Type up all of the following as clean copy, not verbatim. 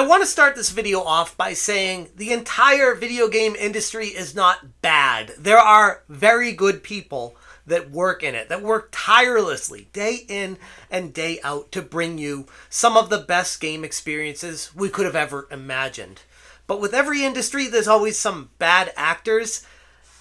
I want to start this video off by saying the entire video game industry is not bad. There are very good people that work in it, that work tirelessly, day in and day out, to bring you some of the best game experiences we could have ever imagined. But with every industry, there's always some bad actors.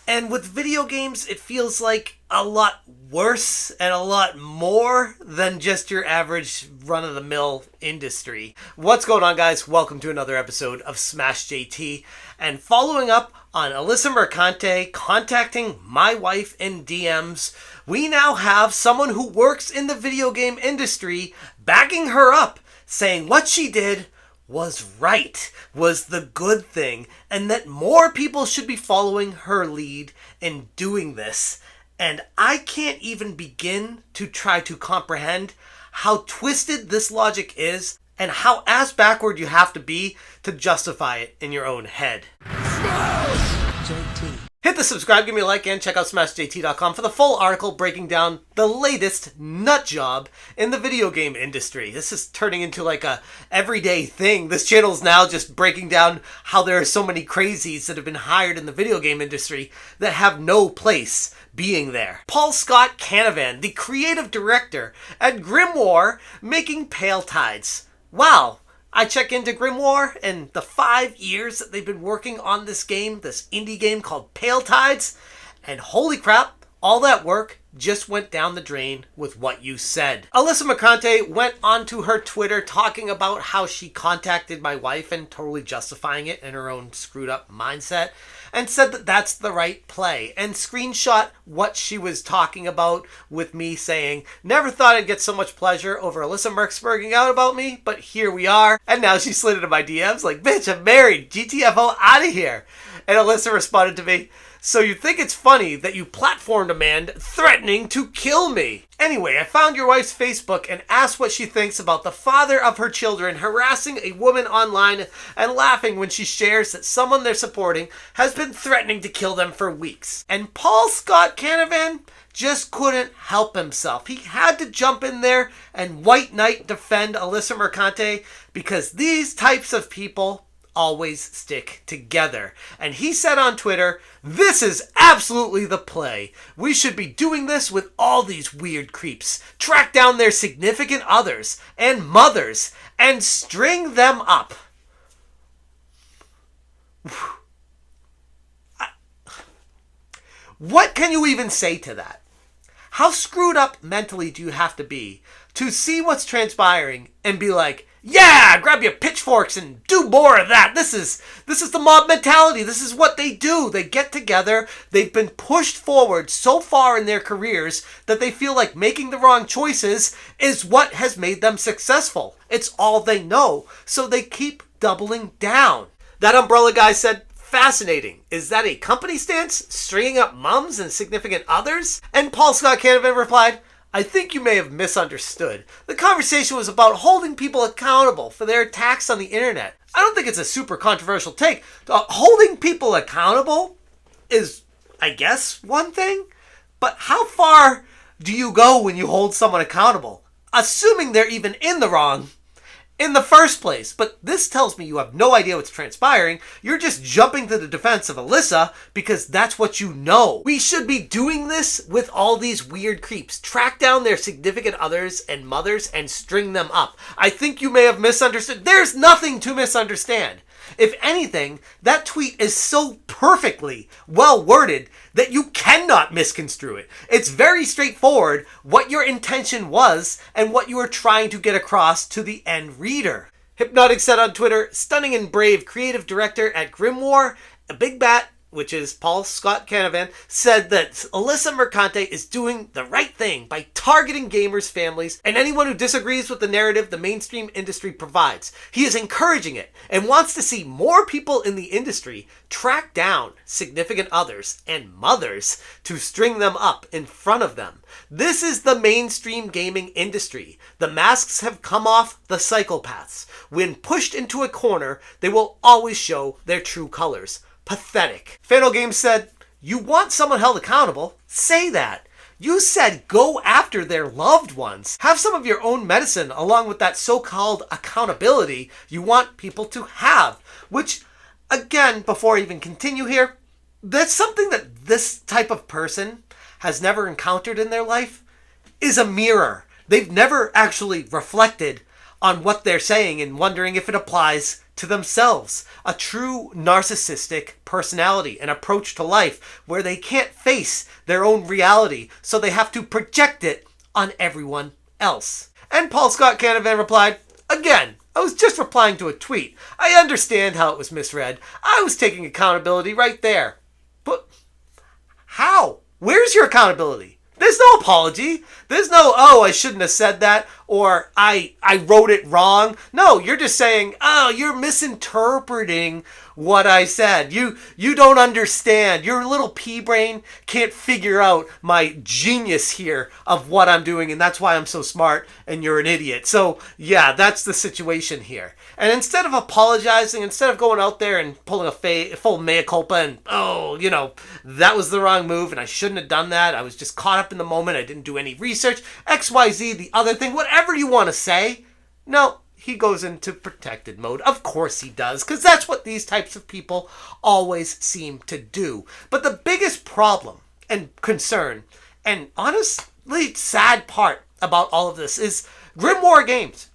And with video games, it feels like a lot worse and a lot more than just your average run-of-the-mill industry. What's going on, guys? Welcome to another episode of Smash JT. And following up on Alyssa Mercante contacting my wife in DMs, we now have someone who works in the video game industry backing her up, saying what she did was right, was the good thing, and that more people should be following her lead in doing this. And I can't even begin to try to comprehend how twisted this logic is and how ass backward you have to be to justify it in your own head. JT. Hit the subscribe, give me a like, and check out SmashJT.com for the full article breaking down the latest nut job in the video game industry. This is turning into like a everyday thing. This channel is now just breaking down how there are so many crazies that have been hired in the video game industry that have no place being there. Paul Scott Canavan, the creative director at Grimoire, making Pale Tides. Wow. I check into Grimoire and the 5 years that they've been working on this game, this indie game called Pale Tides, and holy crap, all that work just went down the drain with what you said. Alyssa Mercante went onto her Twitter talking about how she contacted my wife and totally justifying it in her own screwed up mindset, and said that that's the right play, and screenshot what she was talking about with me saying, never thought I'd get so much pleasure over Alyssa Merc spurging out about me, but here we are. And now she slid into my DMs like, bitch, I'm married, GTFO out of here. And Alyssa responded to me, so you think it's funny that you platformed a man threatening to kill me? Anyway, I found your wife's Facebook and asked what she thinks about the father of her children harassing a woman online and laughing when she shares that someone they're supporting has been threatening to kill them for weeks. And Paul Scott Canavan just couldn't help himself. He had to jump in there and white knight defend Alyssa Mercante because these types of people always stick together. And he said on Twitter, this is absolutely the play. We should be doing this with all these weird creeps. Track down their significant others and mothers and string them up. What can you even say to that? How screwed up mentally do you have to be to see what's transpiring and be like, yeah, grab your pitchforks and do more of that. This is the mob mentality. This is what they do. They get together. They've been pushed forward so far in their careers that they feel like making the wrong choices is what has made them successful. It's all they know. So they keep doubling down. That umbrella guy said, fascinating. Is that a company stance? Stringing up mums and significant others? And Paul Scott Canavan replied, I think you may have misunderstood. The conversation was about holding people accountable for their attacks on the internet. I don't think it's a super controversial take. Holding people accountable is, I guess, one thing. But how far do you go when you hold someone accountable? Assuming they're even in the wrong in the first place. But this tells me you have no idea what's transpiring. You're just jumping to the defense of Alyssa because that's what you know. We should be doing this with all these weird creeps. Track down their significant others and mothers and string them up. I think you may have misunderstood. There's nothing to misunderstand. If anything, that tweet is so perfectly well worded that you cannot misconstrue it. It's very straightforward what your intention was and what you were trying to get across to the end reader. Hypnotic said on Twitter, stunning and brave creative director at Grimoire, a big bat, which is Paul Scott Canavan, said that Alyssa Mercante is doing the right thing by targeting gamers' families and anyone who disagrees with the narrative the mainstream industry provides. He is encouraging it and wants to see more people in the industry track down significant others and mothers to string them up in front of them. This is the mainstream gaming industry. The masks have come off the psychopaths. When pushed into a corner, they will always show their true colors. Pathetic. Fatal Games said, you want someone held accountable? Say that. You said go after their loved ones. Have some of your own medicine along with that so-called accountability you want people to have. Which, again, before I even continue here, that's something that this type of person has never encountered in their life, is a mirror. They've never actually reflected on what they're saying and wondering if it applies to themselves. A true narcissistic personality, an approach to life where they can't face their own reality, so they have to project it on everyone else. And Paul Scott Canavan replied, again, I was just replying to a tweet. I understand how it was misread. I was taking accountability right there. But how? Where's your accountability? There's no apology. There's no, oh, I shouldn't have said that, or I wrote it wrong. No, you're just saying, oh, you're misinterpreting what I said. You don't understand. Your little pea brain can't figure out my genius here of what I'm doing, and that's why I'm so smart, and you're an idiot. So, yeah, that's the situation here. And instead of apologizing, instead of going out there and pulling a full mea culpa and, oh, that was the wrong move, and I shouldn't have done that. I was just caught up in the moment. I didn't do any research. XYZ, the other thing, whatever you want to say. No, he goes into protected mode. Of course he does, because that's what these types of people always seem to do. But the biggest problem and concern, and honestly sad part about all of this, is Grimoire Games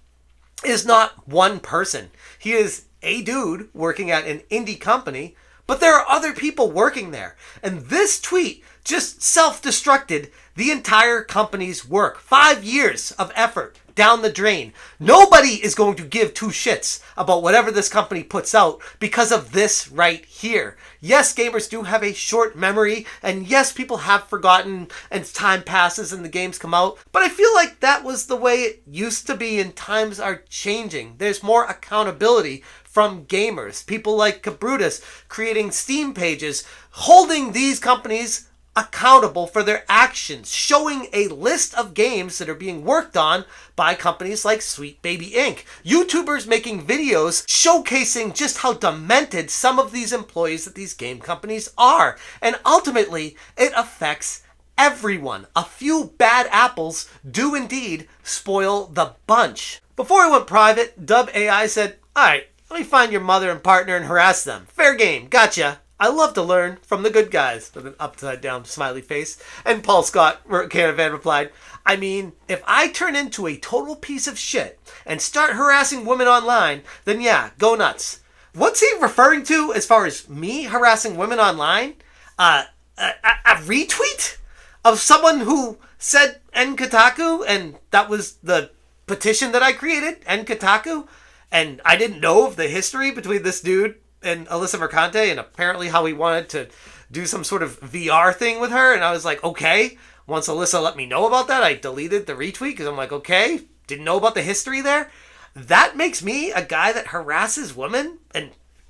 is not one person. He is a dude working at an indie company, but there are other people working there. And this tweet just self-destructed the entire company's work. 5 years of effort down the drain. Nobody is going to give two shits about whatever this company puts out because of this right here. Yes, gamers do have a short memory, and yes, people have forgotten and time passes and the games come out, but I feel like that was the way it used to be, and times are changing. There's more accountability from gamers. People like Cabrutus creating Steam pages, holding these companies accountable for their actions, showing a list of games that are being worked on by companies like Sweet Baby Inc. YouTubers making videos showcasing just how demented some of these employees at these game companies are. And ultimately, it affects everyone. A few bad apples do indeed spoil the bunch. Before I went private, Dub AI said, alright, let me find your mother and partner and harass them. Fair game, gotcha. I love to learn from the good guys, with an upside down smiley face. And Paul Scott Canavan replied, I mean, if I turn into a total piece of shit and start harassing women online, then yeah, go nuts. What's he referring to as far as me harassing women online? A retweet of someone who said N Kotaku, and that was the petition that I created, N Kotaku, and I didn't know of the history between this dude and Alyssa Mercante, and apparently how he wanted to do some sort of VR thing with her, and I was like, okay. Once Alyssa let me know about that, I deleted the retweet, because I'm like, okay, didn't know about the history there. That makes me a guy that harasses women, and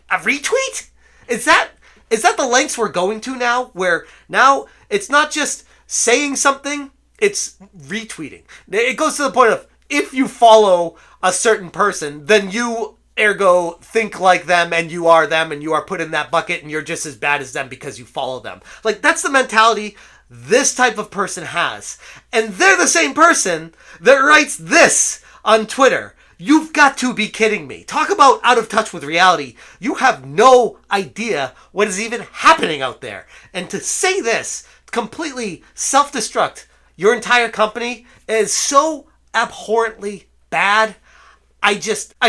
a retweet? Is that the lengths we're going to now, where now it's not just saying something, it's retweeting. It goes to the point of, if you follow a certain person, then you ergo think like them, and you are put in that bucket, and you're just as bad as them because you follow them. Like, that's the mentality this type of person has. And they're the same person that writes this on Twitter. You've got to be kidding me. Talk about out of touch with reality. You have no idea what is even happening out there. And to say this, completely self-destruct your entire company, is so abhorrently bad. I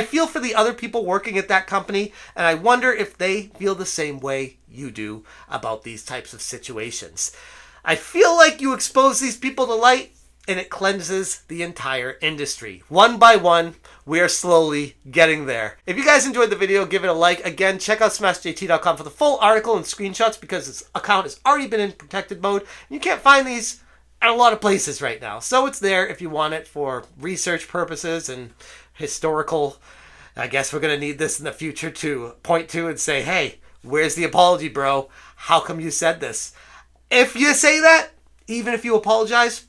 feel for the other people working at that company, and I wonder if they feel the same way you do about these types of situations. I feel like you expose these people to light, and it cleanses the entire industry. One by one, we are slowly getting there. If you guys enjoyed the video, give it a like. Again, check out smashjt.com for the full article and screenshots, because this account has already been in protected mode. You can't find these at a lot of places right now. So it's there if you want it for research purposes and historical. I guess we're going to need this in the future to point to and say, hey, where's the apology, bro? How come you said this? If you say that, even if you apologize,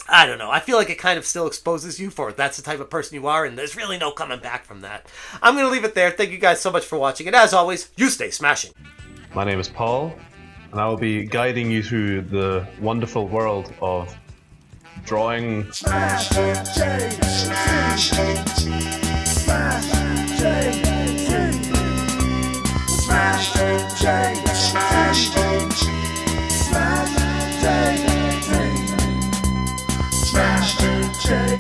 I don't know. I feel like it kind of still exposes you for that's the type of person you are, and there's really no coming back from that. I'm going to leave it there. Thank you guys so much for watching, and as always, you stay smashing. My name is Paul, and I will be guiding you through the wonderful world of drawing. Smash, J, C, smash, J.